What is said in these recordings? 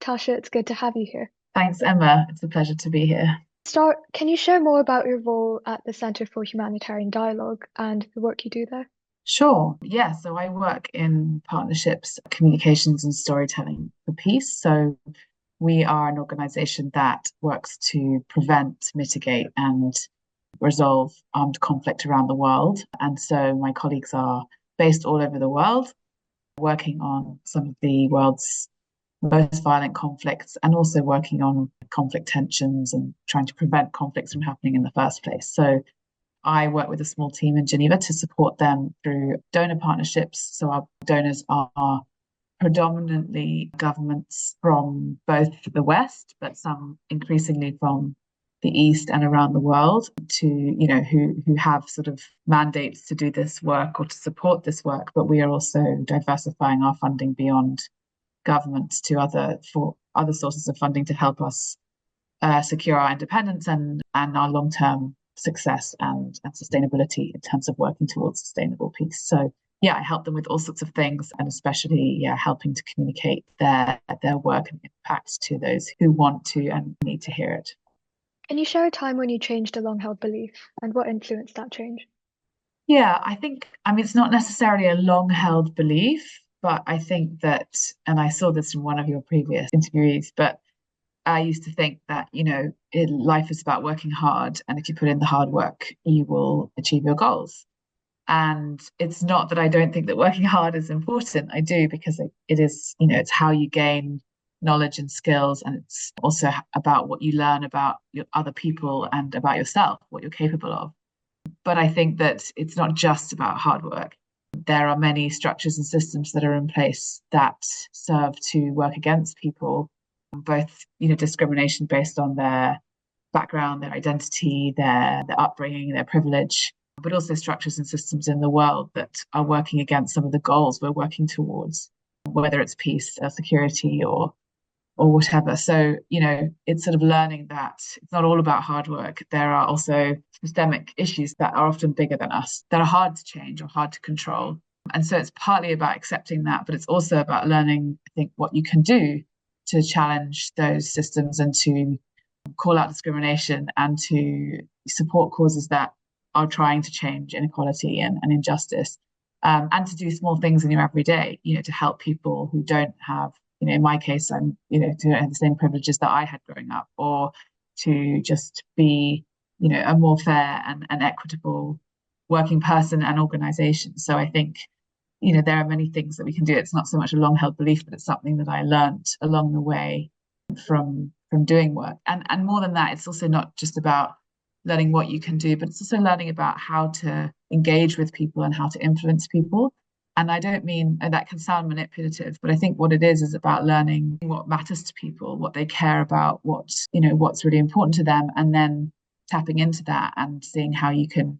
Tasha, it's good to have you here. Thanks, Emma. It's a pleasure to be here. Can you share more about your role at the Centre for Humanitarian Dialogue and the work you do there? Sure. Yeah, so I work in partnerships, communications, and storytelling for peace. So we are an organization that works to prevent, mitigate, and resolve armed conflict around the world. And so my colleagues are based all over the world, working on some of the world's most violent conflicts and also working on conflict tensions and trying to prevent conflicts from happening in the first place. So I work with a small team in Geneva to support them through donor partnerships. So our donors are predominantly governments from both the West, but some increasingly from the East and around the world who have sort of mandates to do this work or to support this work. But we are also diversifying our funding beyond governments to other sources of funding to help us secure our independence and our long-term success and sustainability in terms of working towards sustainable peace. So yeah, I help them with all sorts of things, and especially helping to communicate their work and impact to those who want to and need to hear it. Can you share a time when you changed a long-held belief and what influenced that change? Yeah, I mean, it's not necessarily a long-held belief, but I think that, and I saw this from one of your previous interviewees, but I used to think that, life is about working hard, and if you put in the hard work, you will achieve your goals. And it's not that I don't think that working hard is important. I do because it is, it's how you gain knowledge and skills, and it's also about what you learn about other people and about yourself, what you're capable of. But I think that it's not just about hard work. There are many structures and systems that are in place that serve to work against people, both discrimination based on their background, their identity, their upbringing, their privilege, but also structures and systems in the world that are working against some of the goals we're working towards, whether it's peace or security or whatever. So, it's sort of learning that it's not all about hard work. There are also systemic issues that are often bigger than us, that are hard to change or hard to control. And so it's partly about accepting that, but it's also about learning, I think, what you can do to challenge those systems and to call out discrimination and to support causes that are trying to change inequality and injustice, and to do small things in your everyday, to help people who don't have, in my case, to have the same privileges that I had growing up, or to just be, a more fair and equitable working person and organization. So I think, there are many things that we can do. It's not so much a long held belief, but it's something that I learned along the way from doing work. And more than that, it's also not just about learning what you can do, but it's also learning about how to engage with people and how to influence people. And I don't mean, and that can sound manipulative, but I think what it is about learning what matters to people, what they care about, what's really important to them, and then tapping into that and seeing how you can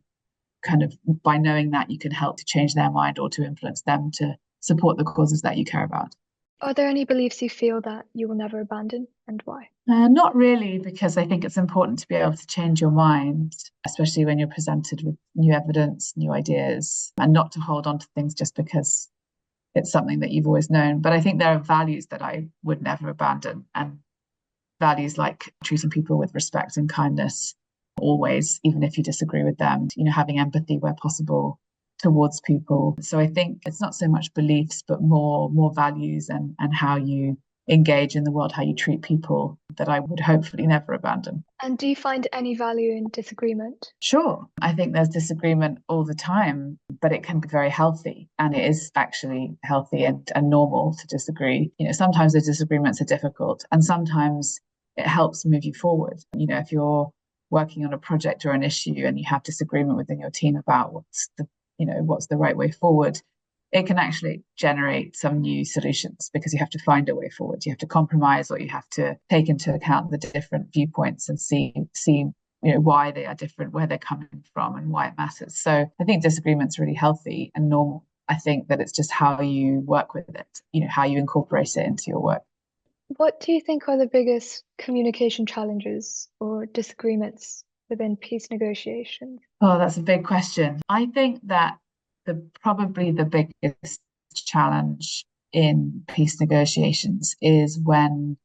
kind of, by knowing that, you can help to change their mind or to influence them to support the causes that you care about. Are there any beliefs you feel that you will never abandon and why? Not really, because I think it's important to be able to change your mind, especially when you're presented with new evidence, new ideas, and not to hold on to things just because it's something that you've always known. But I think there are values that I would never abandon, and values like treating people with respect and kindness always, even if you disagree with them, having empathy where possible towards people. So I think it's not so much beliefs, but more values and how you engage in the world, how you treat people, that I would hopefully never abandon. And do you find any value in disagreement? Sure, I think there's disagreement all the time, but it can be very healthy, and it is actually healthy and normal to disagree. Sometimes the disagreements are difficult, and sometimes it helps move you forward. If you're working on a project or an issue and you have disagreement within your team about what's the right way forward, it can actually generate some new solutions because you have to find a way forward. You have to compromise, or you have to take into account the different viewpoints and see why they are different, where they're coming from, and why it matters. So I think disagreement's really healthy and normal. I think that it's just how you work with it, how you incorporate it into your work. What do you think are the biggest communication challenges or disagreements within peace negotiations? Oh, that's a big question. I think that probably the biggest challenge in peace negotiations is when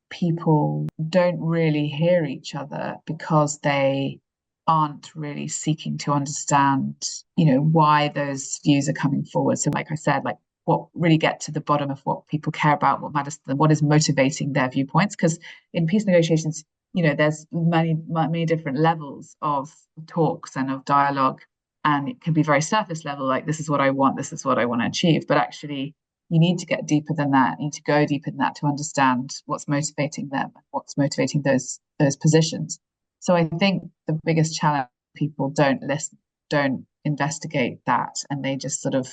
people don't really hear each other because they aren't really seeking to understand, why those views are coming forward. So, like I said, like what really get to the bottom of what people care about, what matters to them, what is motivating their viewpoints. Because in peace negotiations, there's many different levels of talks and of dialogue, and it can be very surface level, like this is what I want, this is what I want to achieve. But actually, you need to get deeper than that. You need to go deeper than that to understand what's motivating them, what's motivating those positions. So I think the biggest challenge, people don't listen, don't investigate that, and they just sort of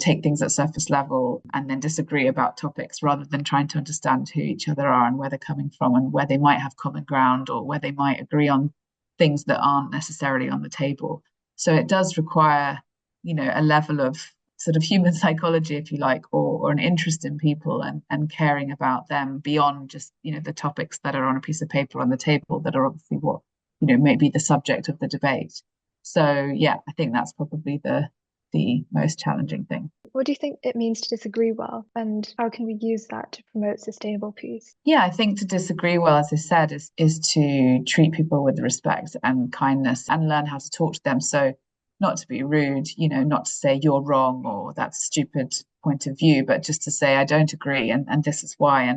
take things at surface level and then disagree about topics rather than trying to understand who each other are and where they're coming from and where they might have common ground or where they might agree on things that aren't necessarily on the table. So it does require, a level of sort of human psychology, if you like, or an interest in people and caring about them beyond just, the topics that are on a piece of paper on the table that are obviously what, may be the subject of the debate. So yeah, I think that's probably the most challenging thing. What do you think it means to disagree well, and how can we use that to promote sustainable peace? Yeah, I think to disagree well, as I said, is to treat people with respect and kindness and learn how to talk to them. So not to be rude, not to say you're wrong or that's a stupid point of view, but just to say I don't agree and this is why,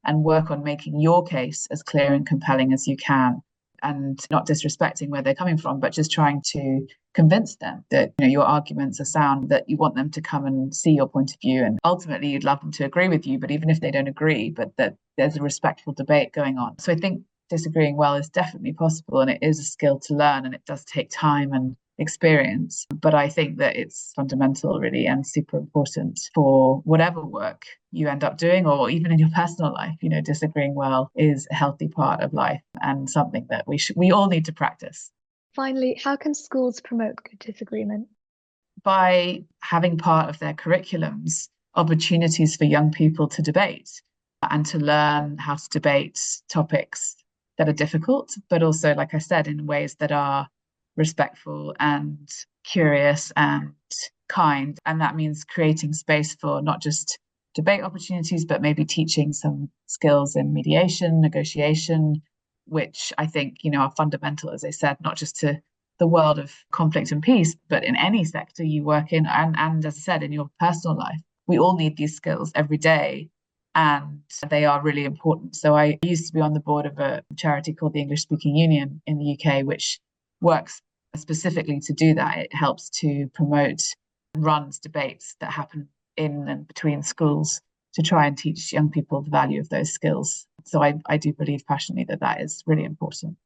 and work on making your case as clear and compelling as you can, and not disrespecting where they're coming from, but just trying to convince them that your arguments are sound, that you want them to come and see your point of view, and ultimately you'd love them to agree with you, but even if they don't agree, but that there's a respectful debate going on. So I think disagreeing well is definitely possible, and it is a skill to learn, and it does take time and experience. But I think that it's fundamental, really, and super important for whatever work you end up doing, or even in your personal life. Disagreeing well is a healthy part of life and something that we all need to practice. Finally, how can schools promote good disagreement? By having part of their curriculums opportunities for young people to debate and to learn how to debate topics that are difficult, but also, like I said, in ways that are respectful and curious and kind. And that means creating space for not just debate opportunities, but maybe teaching some skills in mediation, negotiation, which I think, are fundamental, as I said, not just to the world of conflict and peace, but in any sector you work in, and as I said, in your personal life. We all need these skills every day, and they are really important. So I used to be on the board of a charity called the English Speaking Union in the UK, which works specifically to do that. It helps to promote and runs debates that happen in and between schools to try and teach young people the value of those skills. So I do believe passionately that is really important.